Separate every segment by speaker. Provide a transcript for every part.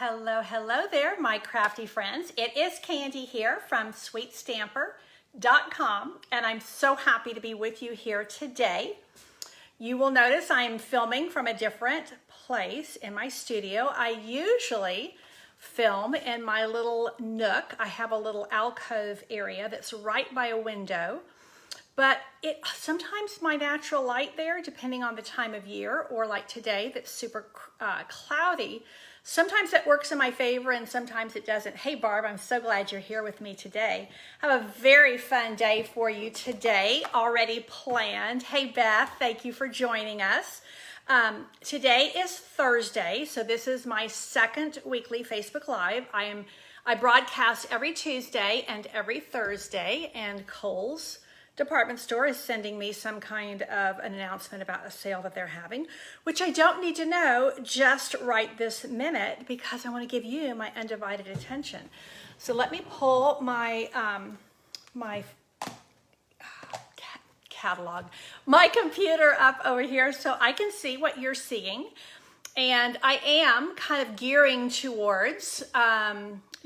Speaker 1: Hello, hello there, my crafty friends. It is Candy here from sweetstamper.com, and I'm so happy to be with you here today. You will notice I'm filming from a different place in my studio. I usually film in my little nook. I have a little alcove area that's right by a window, but sometimes my natural light there, depending on the time of year, or like today that's super cloudy, sometimes that works in my favor and sometimes it doesn't. Hey Barb, I'm so glad you're here with me today. I have a very fun day for you today, already planned. Hey Beth, thank you for joining us. Today is Thursday, so this is my second weekly Facebook Live. I broadcast every Tuesday and every Thursday, and Kohl's department store is sending me some kind of an announcement about a sale that they're having, which I don't need to know just right this minute because I want to give you my undivided attention. So let me pull my catalog, my computer up over here so I can see what you're seeing. And I am kind of gearing towards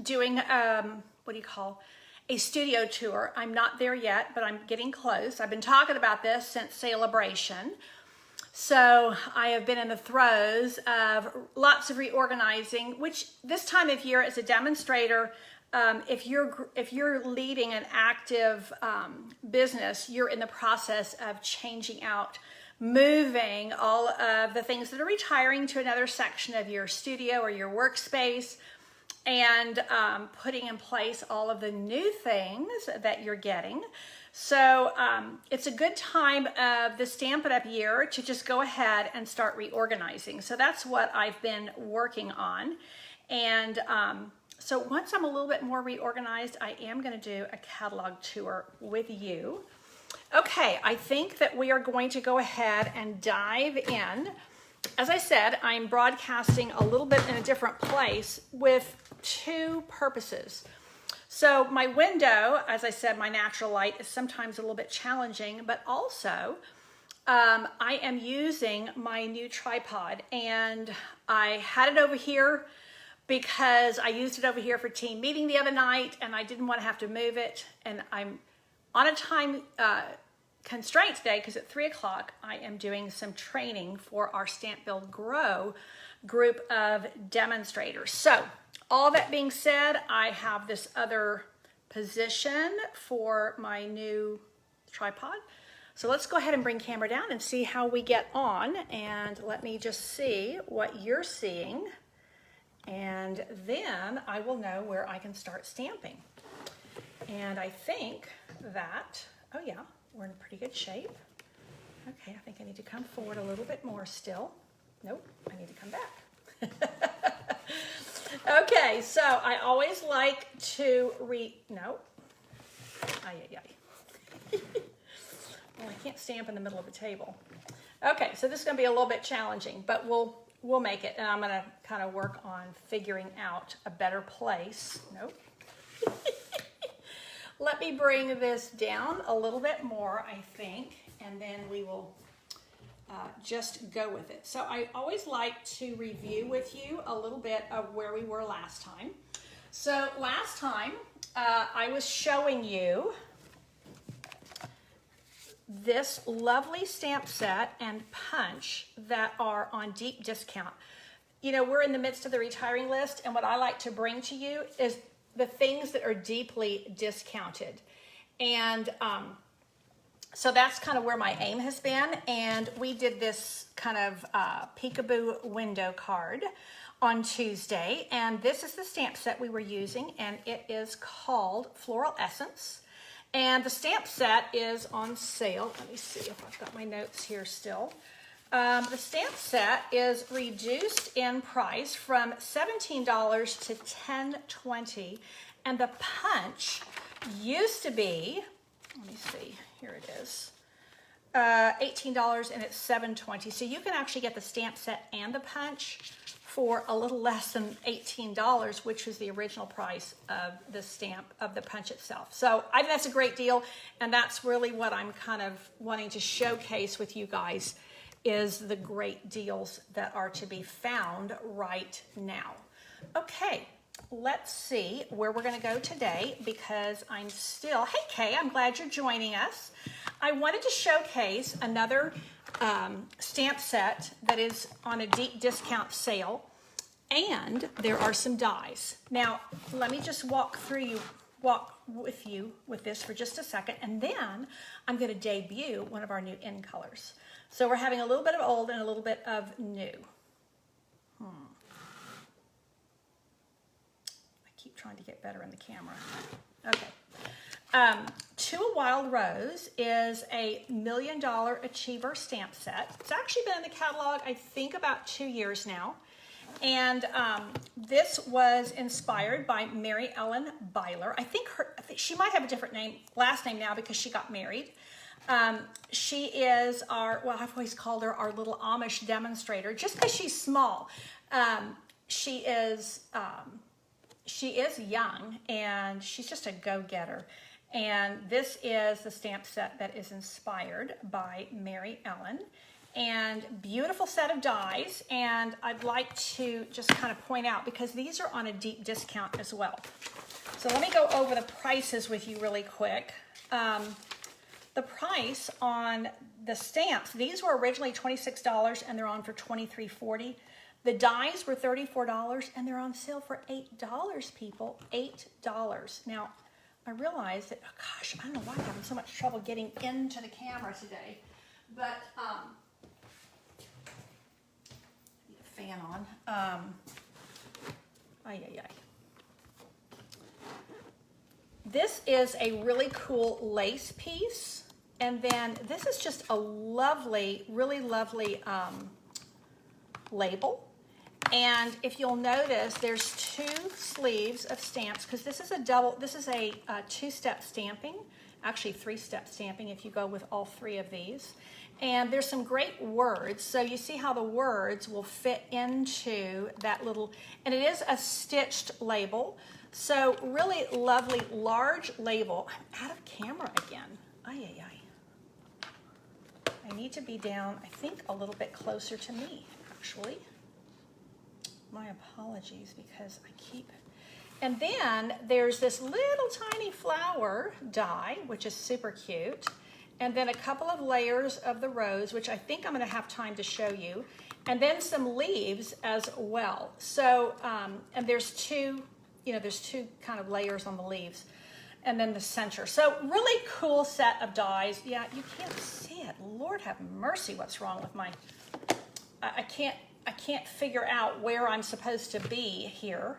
Speaker 1: doing a studio tour. I'm not there yet, but I'm getting close. I've been talking about this since Celebration. So I have been in the throes of lots of reorganizing, which this time of year as a demonstrator, if you're leading an active business, you're in the process of changing out, moving all of the things that are retiring to another section of your studio or your workspace, and putting in place all of the new things that you're getting. So it's a good time of the Stamp It Up year to just go ahead and start reorganizing. So that's what I've been working on. And so once I'm a little bit more reorganized, I am going to do a catalog tour with you. Okay, I think that we are going to go ahead and dive in. As I said, I'm broadcasting a little bit in a different place with two purposes. So my window, as I said, my natural light is sometimes a little bit challenging, but also I am using my new tripod, and I had it over here because I used it over here for team meeting the other night and I didn't want to have to move it, and I'm on a time constraint today because at 3 o'clock I am doing some training for our Stamp Build Grow group of demonstrators. So all that being said, I have this other position for my new tripod. So let's go ahead and bring camera down and see how we get on, and let me just see what you're seeing, and then I will know where I can start stamping. And I think that, oh yeah, we're in pretty good shape. Okay, I think I need to come forward a little bit more still. Nope, I need to come back. Okay, so I always like to well, I can't stamp in the middle of the table. Okay, so this is going to be a little bit challenging, but we'll make it, and I'm going to kind of work on figuring out a better place. Nope. Let me bring this down a little bit more, I think, and then we will just go with it. So I always like to review with you a little bit of where we were last time. So last time I was showing you this lovely stamp set and punch that are on deep discount. You know, we're in the midst of the retiring list, and what I like to bring to you is the things that are deeply discounted. And so that's kind of where my aim has been. And we did this kind of peekaboo window card on Tuesday. And this is the stamp set we were using, and it is called Floral Essence. And the stamp set is on sale. Let me see if I've got my notes here still. The stamp set is reduced in price from $17 to $10.20, and the punch used to be, let me see, here it is, $18 and it's $7.20. So you can actually get the stamp set and the punch for a little less than $18, which was the original price of the stamp of the punch itself. So I think that's a great deal, and that's really what I'm kind of wanting to showcase with you guys, is the great deals that are to be found right now. Okay, let's see where we're going to go today because I'm still, hey Kay, I'm glad you're joining us. I wanted to showcase another stamp set that is on a deep discount sale, and there are some dies. Now, let me just walk with you with this for just a second, and then I'm going to debut one of our new in colors. So we're having a little bit of old and a little bit of new. I keep trying to get better in the camera. Okay. To a Wild Rose is a $1 Million Achiever stamp set. It's actually been in the catalog, I think, about 2 years now. And this was inspired by Mary Ellen Byler. I think she might have a different last name now because she got married. She is I've always called her our little Amish demonstrator just because she's small. She is young and she's just a go-getter. And this is the stamp set that is inspired by Mary Ellen. And beautiful set of dies. And I'd like to just kind of point out, because these are on a deep discount as well. So let me go over the prices with you really quick. The price on the stamps, these were originally $26 and they're on for $23.40. The dies were $34 and they're on sale for $8, people, $8. Now, I realize that, oh gosh, I don't know why I'm having so much trouble getting into the camera today, but need a fan on. This is a really cool lace piece, and then this is just a lovely, really lovely label. And if you'll notice, there's 2 sleeves of stamps because this is a two-step stamping, actually 3-step stamping if you go with all 3 of these. And there's some great words. So you see how the words will fit into that little, and it is a stitched label. So really lovely, large label. I'm out of camera again. I need to be down, I think, a little bit closer to me, actually. My apologies, because I keep... And then there's this little tiny flower die, which is super cute. And then a couple of layers of the rose, which I think I'm going to have time to show you. And then some leaves as well. So, and there's two kind of layers on the leaves. And then the center. So really cool set of dies. Yeah, you can't see it. Lord have mercy, what's wrong with my... I can't figure out where I'm supposed to be here.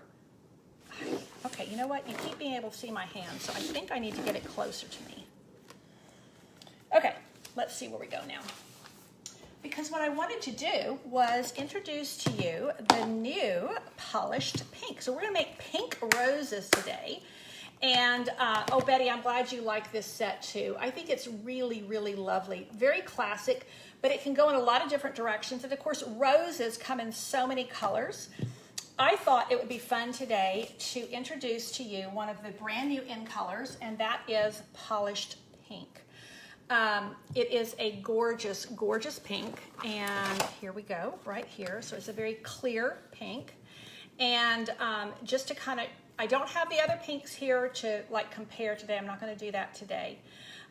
Speaker 1: Okay, you know what? You keep being able to see my hand, so I think I need to get it closer to me. Okay, let's see where we go now. Because what I wanted to do was introduce to you the new polished pink. So we're going to make pink roses today. And, oh, Betty, I'm glad you like this set too. I think it's really, really lovely. Very classic, but it can go in a lot of different directions. And of course, roses come in so many colors. I thought it would be fun today to introduce to you one of the brand new in colors, and that is polished pink. It is a gorgeous, gorgeous pink. And here we go, right here. So it's a very clear pink. And just to kind of, I don't have the other pinks here to like compare today. I'm not going to do that today.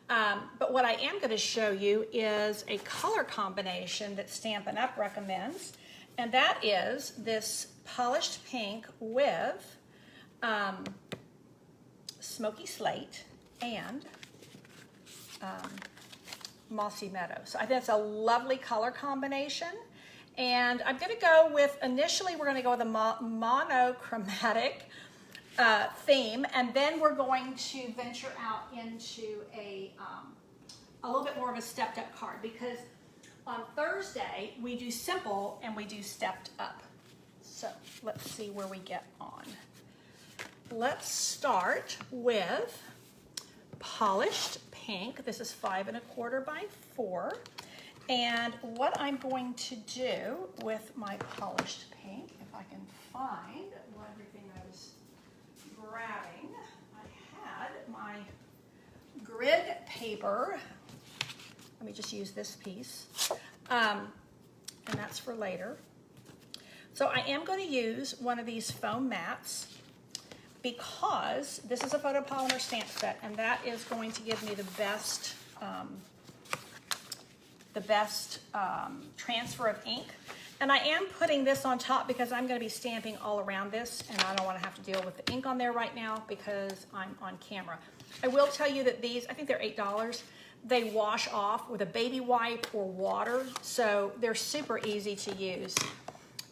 Speaker 1: But what I am going to show you is a color combination that Stampin' Up! Recommends. And that is this polished pink with smoky slate and mossy meadow. So I think it's a lovely color combination. And I'm going to go with, initially we're going to go with a monochromatic theme, and then we're going to venture out into a little bit more of a stepped up card, because on Thursday we do simple and we do stepped up. So let's see where we get on. Let's start with polished pink. This is 5 1/4 by 4. And what I'm going to do with my polished pink, if I can find everything I was grabbing, I had my grid paper. Let me just use this piece, and that's for later. So I am going to use one of these foam mats because this is a photopolymer stamp set, and that is going to give me the best transfer of ink. And I am putting this on top because I'm going to be stamping all around this, and I don't want to have to deal with the ink on there right now because I'm on camera. I will tell you that these, I think they're $8. They wash off with a baby wipe or water, so they're super easy to use.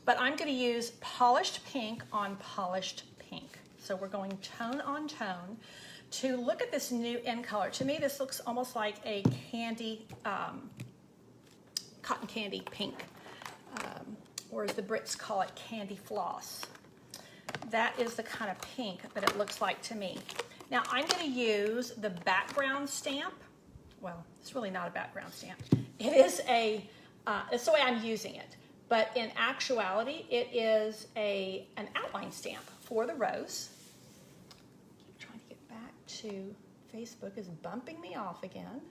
Speaker 1: But I'm going to use polished pink on polished pink. So we're going tone on tone to look at this new in color. To me, this looks almost like a candy, cotton candy pink, or as the Brits call it, candy floss. That is the kind of pink that it looks like to me. Now I'm going to use the background stamp. Well, it's really not a background stamp. It is it's the way I'm using it. But in actuality, it is an outline stamp for the rose. I'm trying to get back to Facebook is bumping me off again.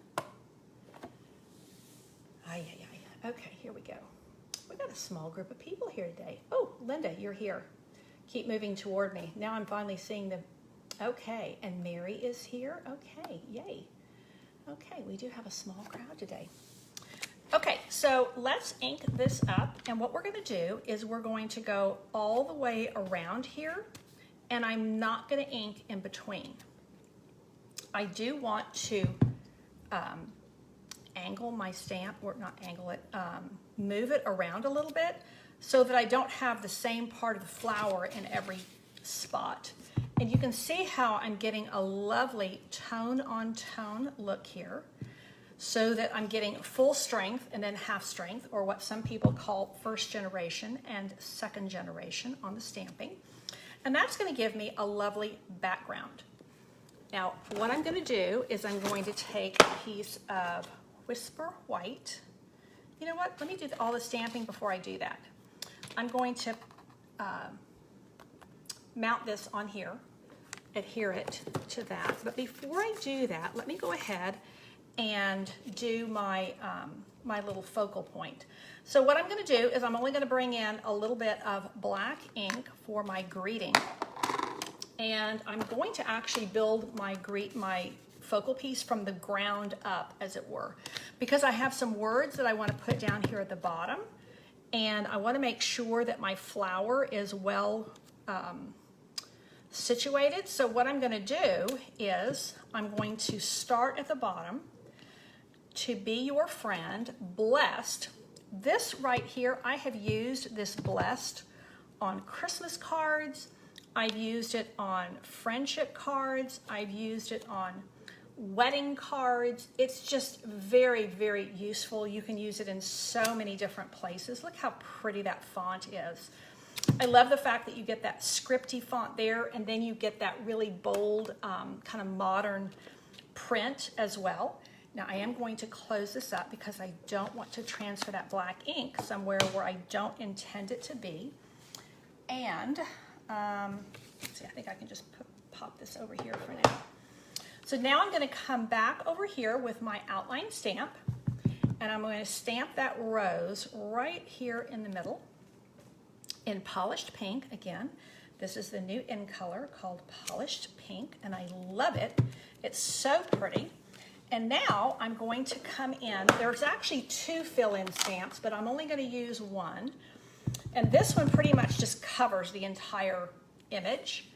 Speaker 1: Okay, here we go. We got a small group of people here today. Oh, Linda, you're here. Keep moving toward me. Now I'm finally seeing the, okay, and Mary is here. Okay, yay. Okay, we do have a small crowd today. Okay, so let's ink this up, and what we're going to do is we're going to go all the way around here, and I'm not going to ink in between. I do want to angle my stamp, or not angle it, move it around a little bit so that I don't have the same part of the flower in every spot. And you can see how I'm getting a lovely tone on tone look here, so that I'm getting full strength and then half strength, or what some people call first generation and second generation on the stamping. And that's going to give me a lovely background. Now, what I'm going to do is I'm going to take a piece of Whisper White. You know what? Let me do all the stamping before I do that. I'm going to mount this on here, adhere it to that. But before I do that, let me go ahead and do my my little focal point. So what I'm going to do is I'm only going to bring in a little bit of black ink for my greeting, and I'm going to actually build my focal piece from the ground up, as it were, because I have some words that I want to put down here at the bottom, and I want to make sure that my flower is well situated. So what I'm going to do is I'm going to start at the bottom. To be your friend, blessed. This right here, I have used this blessed on Christmas cards. I've used it on friendship cards. I've used it on wedding cards. It's just very, very useful. You can use it in so many different places. Look how pretty that font is. I love the fact that you get that scripty font there, and then you get that really bold, kind of modern print as well. Now I am going to close this up because I don't want to transfer that black ink somewhere where I don't intend it to be. And let's see, I think I can just pop this over here for now. So now I'm going to come back over here with my outline stamp, and I'm going to stamp that rose right here in the middle in polished pink. Again, this is the new in color called Polished Pink, and I love it. It's so pretty. And now I'm going to come in. There's actually two fill-in stamps, but I'm only going to use one. And this one pretty much just covers the entire image.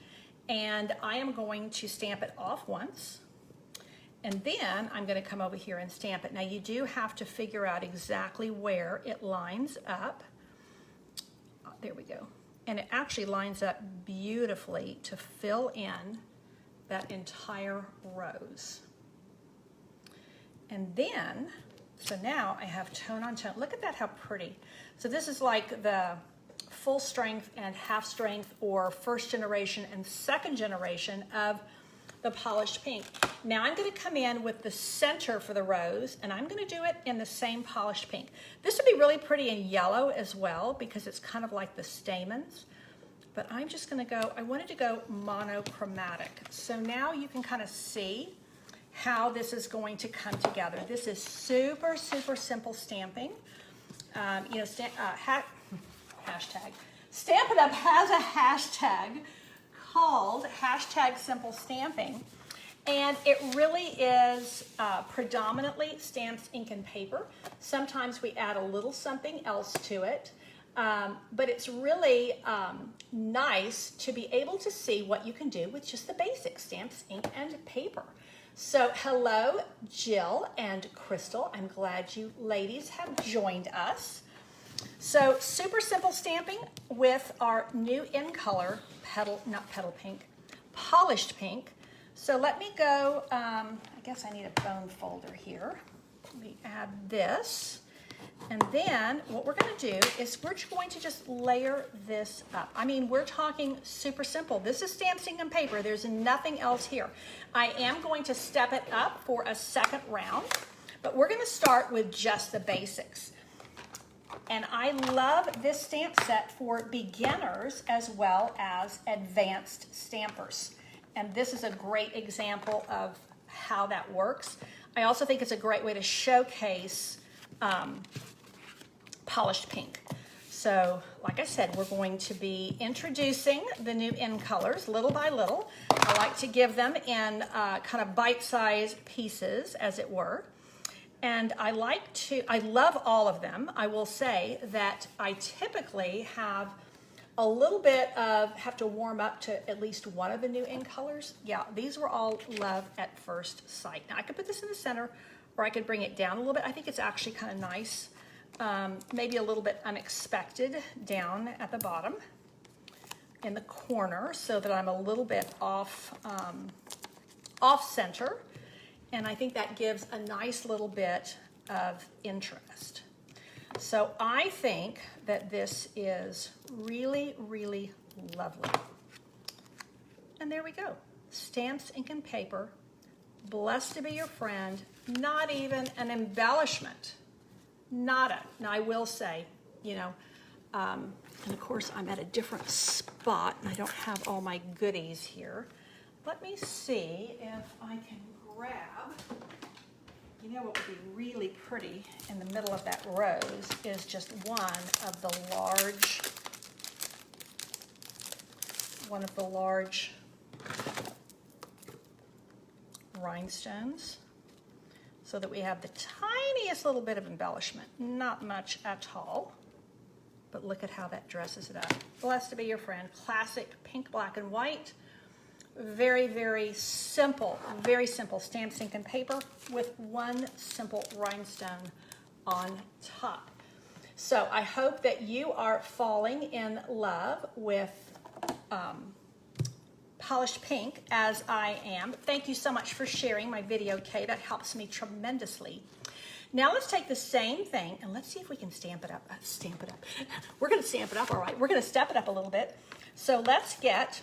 Speaker 1: And I am going to stamp it off once. And then I'm going to come over here and stamp it. Now you do have to figure out exactly where it lines up. There we go. And it actually lines up beautifully to fill in that entire rose. And then, so now I have tone on tone. Look at that, how pretty. So this is like the full strength and half strength, or first generation and second generation of the polished pink. Now I'm going to come in with the center for the rose, and I'm going to do it in the same polished pink. This would be really pretty in yellow as well, because it's kind of like the stamens. But I'm just going to go, I wanted to go monochromatic. So now you can kind of see how this is going to come together. This is super, super simple stamping. Hashtag Stamp It Up has a hashtag called #SimpleStamping. And it really is predominantly stamps, ink, and paper. Sometimes we add a little something else to it. But it's really nice to be able to see what you can do with just the basic stamps, ink, and paper. So hello, Jill and Crystal. I'm glad you ladies have joined us. So super simple stamping with our new in color, polished pink. So let me go, I guess I need a bone folder here. Let me add this. And then what we're going to do is we're going to just layer this up. I mean, we're talking super simple. This is stamps, ink, and paper. There's nothing else here. I am going to step it up for a second round, but we're going to start with just the basics. And I love this stamp set for beginners as well as advanced stampers. And this is a great example of how that works. I also think it's a great way to showcase polished pink. So, like I said, we're going to be introducing the new in colors little by little. I like to give them in kind of bite-sized pieces, as it were. And I love all of them. I will say that I typically have a little bit have to warm up to at least one of the new in colors. Yeah, these were all love at first sight. Now I could put this in the center or I could bring it down a little bit. I think it's actually kind of nice. Maybe a little bit unexpected down at the bottom in the corner so that I'm a little bit off center. And I think that gives a nice little bit of interest. So I think that this is really, really lovely. And there we go. Stamps, ink, and paper. Blessed to be your friend. Not even an embellishment. Nada. Now I will say, you know, and of course I'm at a different spot and I don't have all my goodies here. Let me see if I can grab, you know what would be really pretty in the middle of that rose is just one of the large rhinestones so that we have the tiniest little bit of embellishment, not much at all, but look at how that dresses it up. Blessed to be your friend. Classic pink, black, and white. Very, very simple stamps, ink, and paper with one simple rhinestone on top. So I hope that you are falling in love with polished pink as I am. Thank you so much for sharing my video, Kay. That helps me tremendously. Now let's take the same thing and let's see if we can stamp it up. We're going to stamp it up, all right. We're going to step it up a little bit. So let's get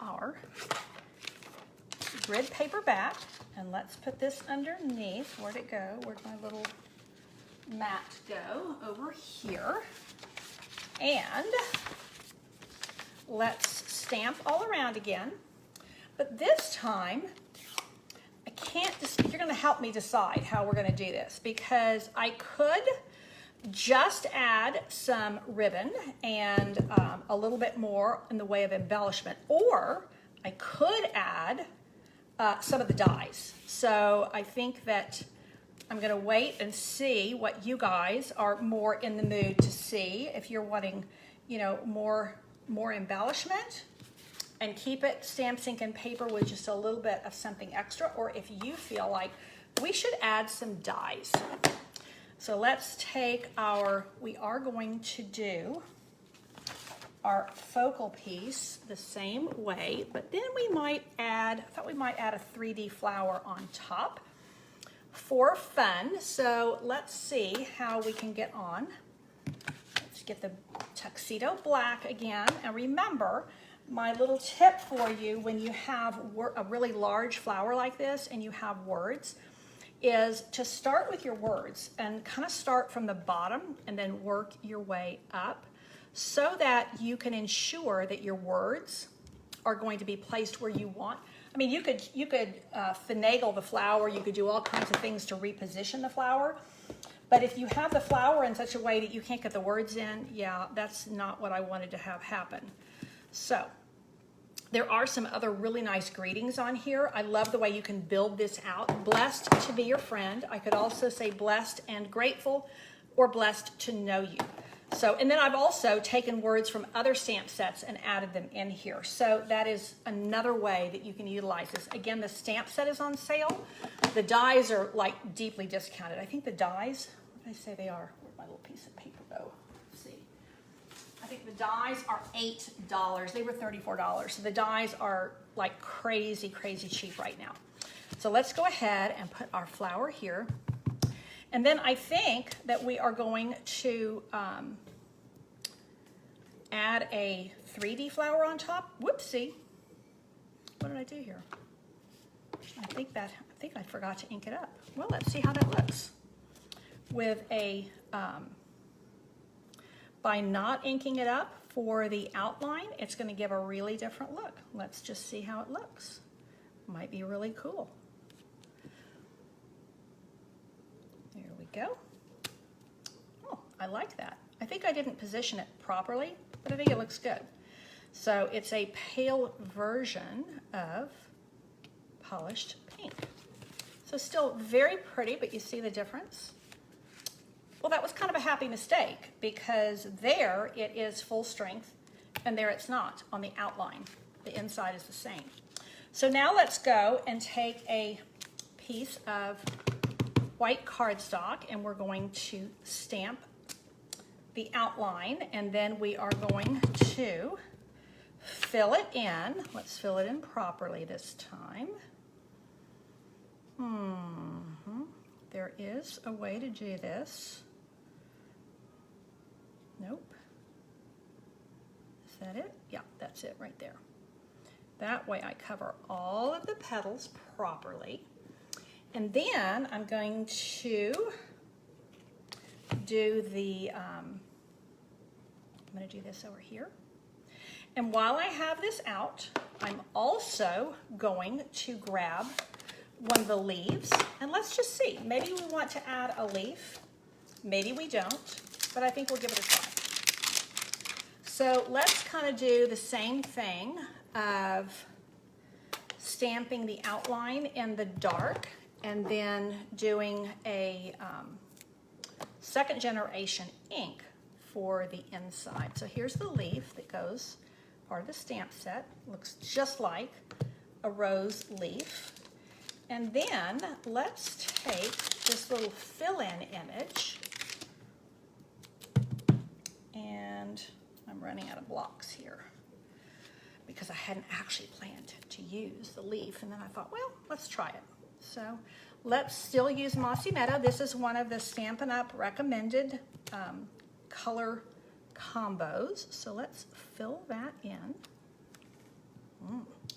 Speaker 1: our grid paper back and let's put this underneath. Where'd it go? Where'd my little mat go? Over here. And let's stamp all around again. But this time, you're going to help me decide how we're going to do this because I could just add some ribbon and a little bit more in the way of embellishment, or I could add some of the dies. So I think that I'm going to wait and see what you guys are more in the mood to see. If you're wanting, you know, more embellishment and keep it stamps, ink, and paper with just a little bit of something extra, or if you feel like we should add some dies. So let's take we are going to do our focal piece the same way, but then we might add, I thought we might add a 3D flower on top for fun. So let's see how we can get on. Let's get the tuxedo black again. And remember, my little tip for you when you have a really large flower like this and you have words is to start with your words and kind of start from the bottom and then work your way up so that you can ensure that your words are going to be placed where you want. I mean, you could finagle the flower, you could do all kinds of things to reposition the flower, But if you have the flower in such a way that you can't get the words in, yeah, that's not what I wanted to have happen. So there are some other really nice greetings on here. I love the way you can build this out. Blessed to be your friend. I could also say blessed and grateful, or blessed to know you. So, and then I've also taken words from other stamp sets and added them in here. So that is another way that you can utilize this. Again, the stamp set is on sale. The dies are like deeply discounted. I think the dies, what did I say they are? Where'd my little piece of paper go? Let's see. I think the dies are $8. They were $34. So the dies are like crazy, crazy cheap right now. So let's go ahead and put our flower here. And then I think that we are going to add a 3D flower on top. Whoopsie. What did I do here? I think I forgot to ink it up. Well, let's see how that looks. With a, by not inking it up for the outline, it's going to give a really different look. Let's just see how it looks. Might be really cool. There we go. Oh, I like that. I think I didn't position it properly, but I think it looks good. So it's a pale version of polished pink. So still very pretty, but you see the difference? Well, that was kind of a happy mistake because there it is full strength and there it's not on the outline. The inside is the same. So now let's go and take a piece of white cardstock and we're going to stamp the outline, and then we are going to fill it in. Let's fill it in properly this time. There is a way to do this. Nope. Is that it? Yeah, that's it right there. That way I cover all of the petals properly. And then I'm going to do the, I'm going to do this over here. And while I have this out, I'm also going to grab one of the leaves. And let's just see. Maybe we want to add a leaf. Maybe we don't, but I think we'll give it a try. So let's kind of do the same thing of stamping the outline in the dark and then doing a second generation ink for the inside. So here's the leaf that goes part of the stamp set. Looks just like a rose leaf. And then let's take this little fill-in image, and I'm running out of blocks here because I hadn't actually planned to use the leaf, and then I thought, well, let's try it. So let's still use Mossy Meadow. This is one of the Stampin' Up! Recommended color combos. So let's fill that in.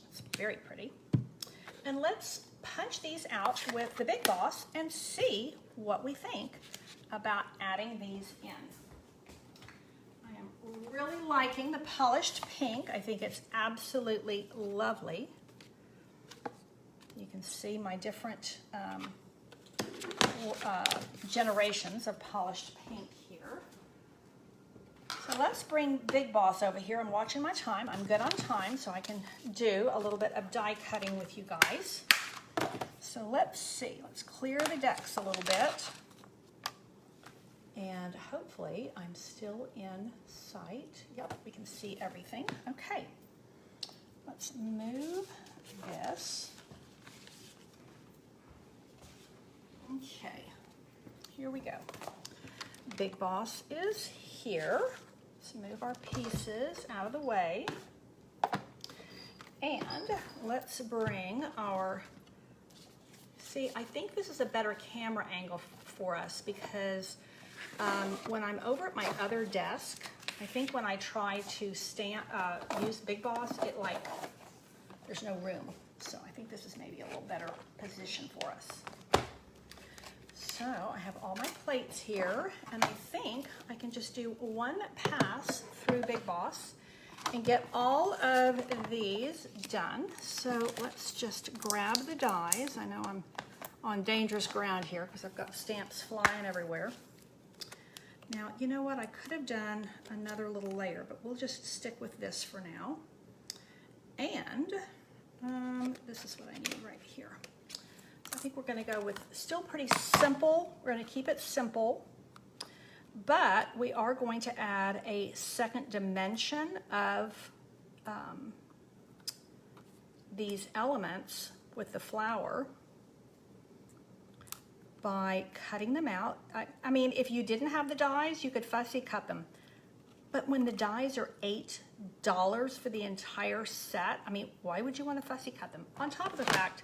Speaker 1: It's very pretty. And let's punch these out with the Big Boss and see what we think about adding these in. I am really liking the polished pink. I think it's absolutely lovely. You can see my different generations of polished pink here. So let's bring Big Boss over here. I'm watching my time. I'm good on time, so I can do a little bit of die cutting with you guys. So let's see. Let's clear the decks a little bit. And hopefully I'm still in sight. Yep, we can see everything. Okay. Let's move this. Okay, here we go. Big Boss is here. Let's move our pieces out of the way. And let's bring our, see, I think this is a better camera angle for us because when I'm over at my other desk, I think when I try to use Big Boss, it like, there's no room. So I think this is maybe a little better position for us. So I have all my plates here, and I think I can just do one pass through Big Boss and get all of these done. So let's just grab the dies. I know I'm on dangerous ground here because I've got stamps flying everywhere. Now, you know what? I could have done another little layer, but we'll just stick with this for now. And this is what I need right here. I think we're going to go with still pretty simple. We're going to keep it simple, but we are going to add a second dimension of these elements with the flower by cutting them out. I mean, if you didn't have the dies, you could fussy cut them. But when the dies are $8 for the entire set, I mean, why would you want to fussy cut them? On top of the fact,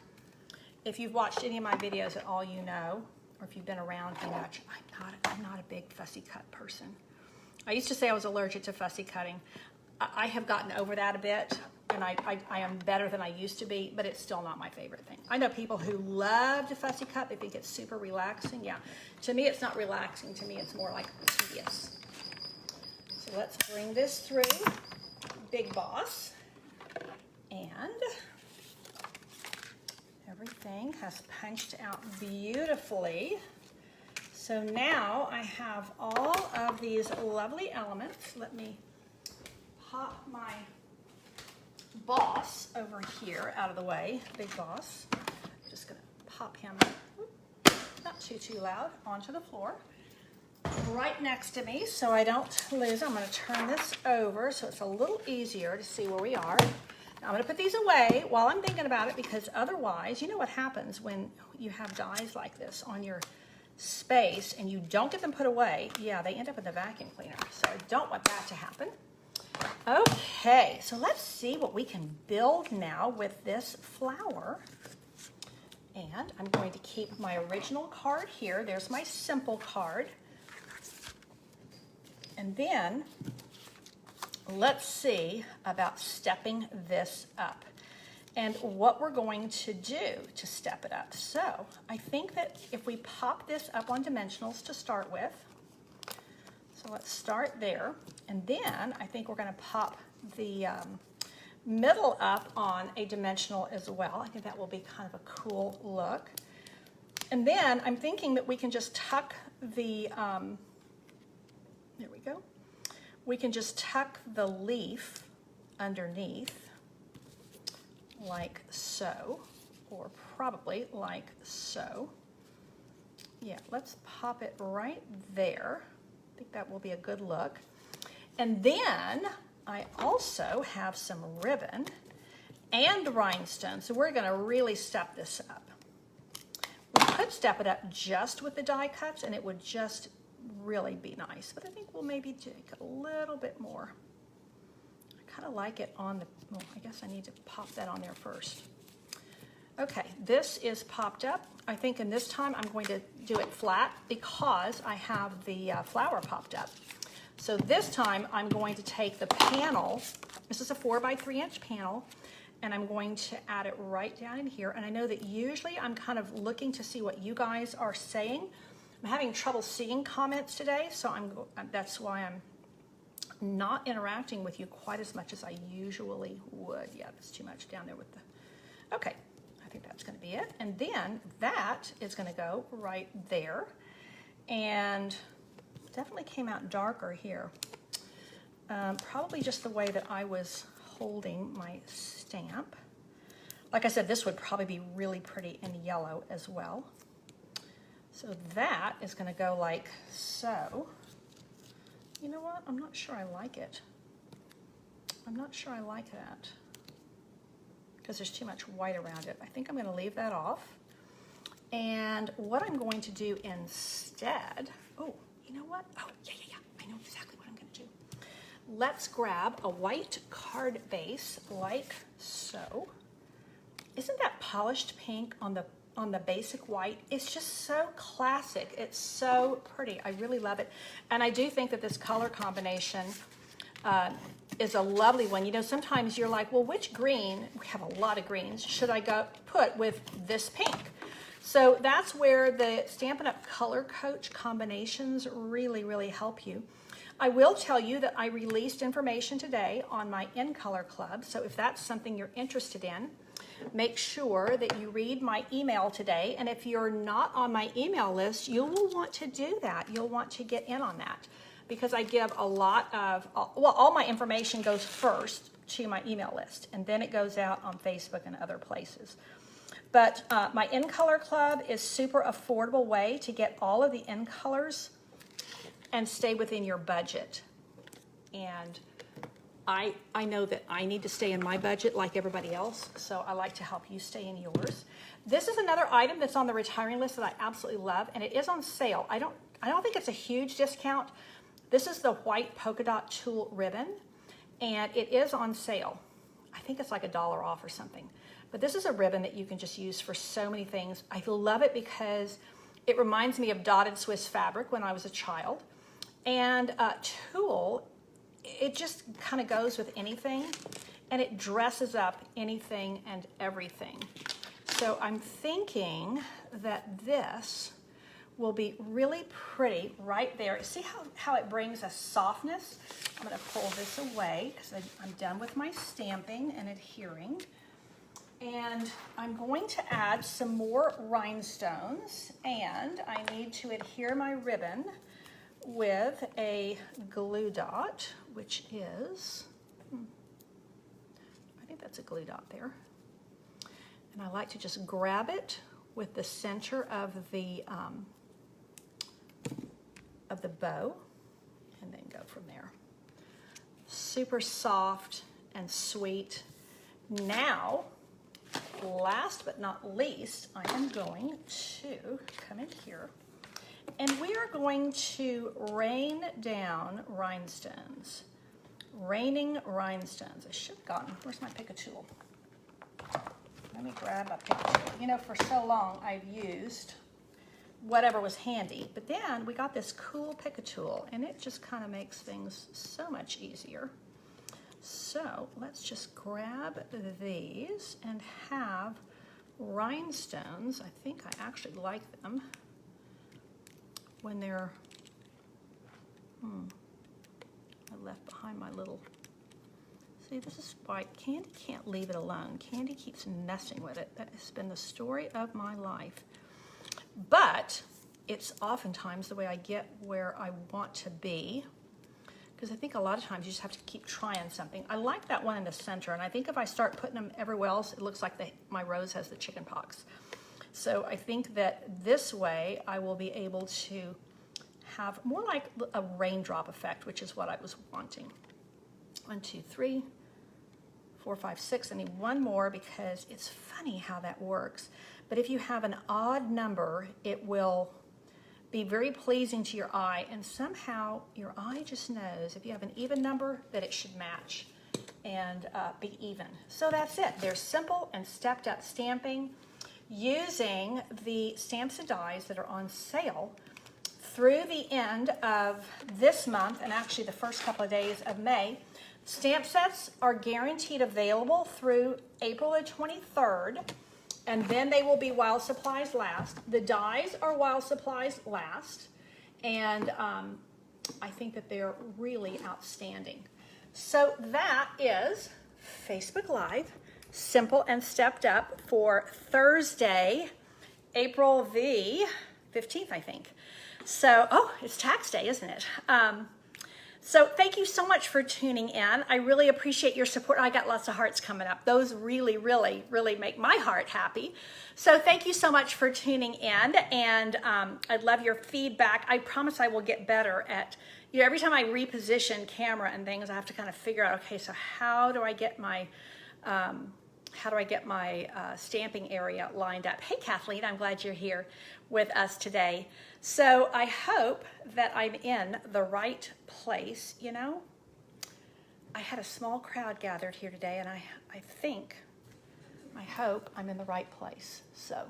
Speaker 1: if you've watched any of my videos at all, you know, or if you've been around me much, I'm not a big fussy cut person. I used to say I was allergic to fussy cutting. I have gotten over that a bit, and I am better than I used to be, but it's still not my favorite thing. I know people who love to fussy cut. They think it's super relaxing. Yeah, to me, it's not relaxing. To me, it's more like tedious. So let's bring this through Big Boss, and everything has punched out beautifully. So now I have all of these lovely elements. Let me pop my boss over here out of the way, Big Boss. I'm just gonna pop him, not too loud, onto the floor, right next to me so I don't lose. I'm gonna turn this over so it's a little easier to see where we are. Now I'm gonna put these away while I'm thinking about it, because otherwise, you know what happens when you have dies like this on your space and you don't get them put away? Yeah, they end up in the vacuum cleaner. So I don't want that to happen. Okay, so let's see what we can build now with this flower. And I'm going to keep my original card here. There's my simple card. And then let's see about stepping this up and what we're going to do to step it up. So I think that if we pop this up on dimensionals to start with, so let's start there. And then I think we're going to pop the middle up on a dimensional as well. I think that will be kind of a cool look. And then I'm thinking that we can just tuck the, there we go. We can just tuck the leaf underneath like so, or probably like so. Yeah, let's pop it right there. I think that will be a good look. And then I also have some ribbon and rhinestones, so we're going to really step this up. We could step it up just with the die cuts and it would just really be nice, but I think we'll maybe take a little bit more. I kind of like it on the, well, I guess I need to pop that on there first. Okay, this is popped up. I think in this time I'm going to do it flat because I have the flower popped up. So this time I'm going to take the panel, this is a 4x3 inch panel, and I'm going to add it right down in here. And I know that usually I'm kind of looking to see what you guys are saying. I'm having trouble seeing comments today, so that's why I'm not interacting with you quite as much as I usually would. Yeah, that's too much down there with the, okay. I think that's going to be it. And then that is going to go right there. And definitely came out darker here. Probably just the way that I was holding my stamp. Like I said, this would probably be really pretty in yellow as well. So that is going to go like so. You know what? I'm not sure I like it. I'm not sure I like that, because there's too much white around it. I think I'm going to leave that off. And what I'm going to do instead, oh, you know what? Oh, yeah. I know exactly what I'm going to do. Let's grab a white card base like so. Isn't that polished pink on the basic white? It's just so classic. It's so pretty. I really love it. And I do think that this color combination is a lovely one. You know, sometimes you're like, well, which green, we have a lot of greens, should I go put with this pink? So that's where the Stampin' Up! Color Coach combinations really, really help you. I will tell you that I released information today on my In Color Club, so if that's something you're interested in, make sure that you read my email today. And if you're not on my email list, you will want to do that. You'll want to get in on that because I give a lot of, well, all my information goes first to my email list, and then it goes out on Facebook and other places. But my In Color Club is super affordable way to get all of the in colors and stay within your budget. And I know that I need to stay in my budget like everybody else, so I like to help you stay in yours. This is another item that's on the retiring list that I absolutely love, and it is on sale. I don't think it's a huge discount. This is the white polka dot tulle ribbon, and it is on sale. I think it's like $1 off or something. But this is a ribbon that you can just use for so many things. I love it because it reminds me of dotted Swiss fabric when I was a child. And tulle, it just kind of goes with anything, and it dresses up anything and everything. So I'm thinking that this will be really pretty right there. See how it brings a softness? I'm going to pull this away because I'm done with my stamping and adhering. And I'm going to add some more rhinestones, and I need to adhere my ribbon with a glue dot, which is, I think that's a glue dot there. And I like to just grab it with the center of the bow and then go from there. Super soft and sweet. Now, last but not least, I am going to come in here and we are going to rain down rhinestones. Raining rhinestones. I should have gotten, where's my pick a tool? Let me grab a pick a tool. You know, for so long I've used whatever was handy, but then we got this cool pick a tool and it just kind of makes things so much easier. So let's just grab these and have rhinestones. I think I actually like them when they're, I left behind my little, see, this is why Candy can't leave it alone. Candy keeps messing with it. That has been the story of my life. But it's oftentimes the way I get where I want to be, because I think a lot of times you just have to keep trying something. I like that one in the center, and I think if I start putting them everywhere else, it looks like my rose has the chicken pox. So I think that this way I will be able to have more like a raindrop effect, which is what I was wanting. 1, 2, 3, 4, 5, 6. I need one more because it's funny how that works. But if you have an odd number, it will be very pleasing to your eye, and somehow your eye just knows if you have an even number that it should match and be even. So that's it. There's simple and stepped up stamping using the stamps and dies that are on sale through the end of this month and actually the first couple of days of May. Stamp sets are guaranteed available through April the 23rd. And then they will be while supplies last. The dies are while supplies last. And I think that they're really outstanding. So that is Facebook Live, Simple and Stepped Up for Thursday, April the 15th, I think. So, it's tax day, isn't it? So thank you so much for tuning in. I really appreciate your support. I got lots of hearts coming up. Those really, really, really make my heart happy. So thank you so much for tuning in, and I'd love your feedback. I promise I will get better at, every time I reposition camera and things, I have to kind of figure out, okay, so how do I get my stamping area lined up? Hey, Kathleen, I'm glad you're here with us today. So I hope that I'm in the right place. I had a small crowd gathered here today, and I hope I'm in the right place. So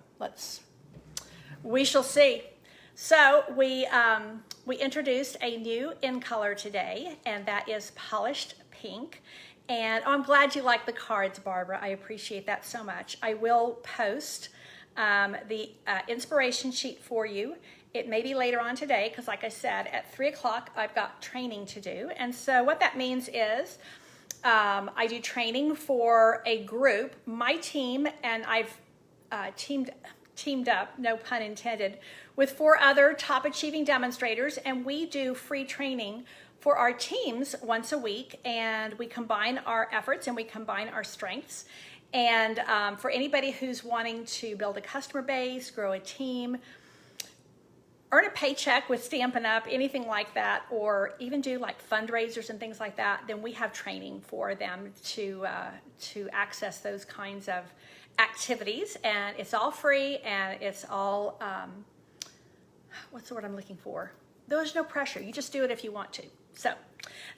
Speaker 1: we shall see. So we introduced a new in color today, and that is polished pink. And I'm glad you like the cards, Barbara. I appreciate that so much. I will post the inspiration sheet for you. It may be later on today because, like I said, at 3 o'clock I've got training to do. And so what that means is I do training for a group, my team, and I've teamed up, no pun intended, with 4 other top achieving demonstrators, and we do free training for our teams once a week, and we combine our efforts and we combine our strengths. And for anybody who's wanting to build a customer base, grow a team, earn a paycheck with Stampin' Up, anything like that, or even do like fundraisers and things like that, then we have training for them to access those kinds of activities. And it's all free, and it's all, what's the word I'm looking for? There's no pressure. You just do it if you want to. So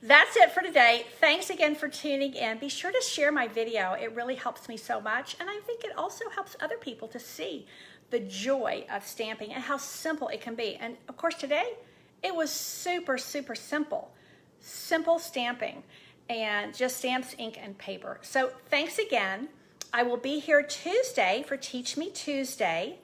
Speaker 1: that's it for today. Thanks again for tuning in. Be sure to share my video. It really helps me so much. And I think it also helps other people to see the joy of stamping and how simple it can be. And of course today, it was super, super simple. Simple stamping and just stamps, ink, and paper. So thanks again. I will be here Tuesday for Teach Me Tuesday.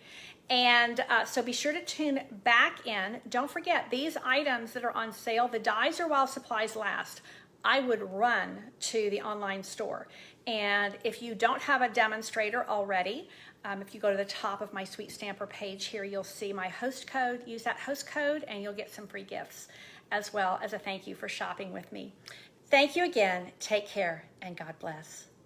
Speaker 1: And so be sure to tune back in. Don't forget, these items that are on sale, the dies are while supplies last. I would run to the online store. And if you don't have a demonstrator already, if you go to the top of my Sweet Stamper page here, you'll see my host code. Use that host code and you'll get some free gifts as well as a thank you for shopping with me. Thank you again. Take care and God bless.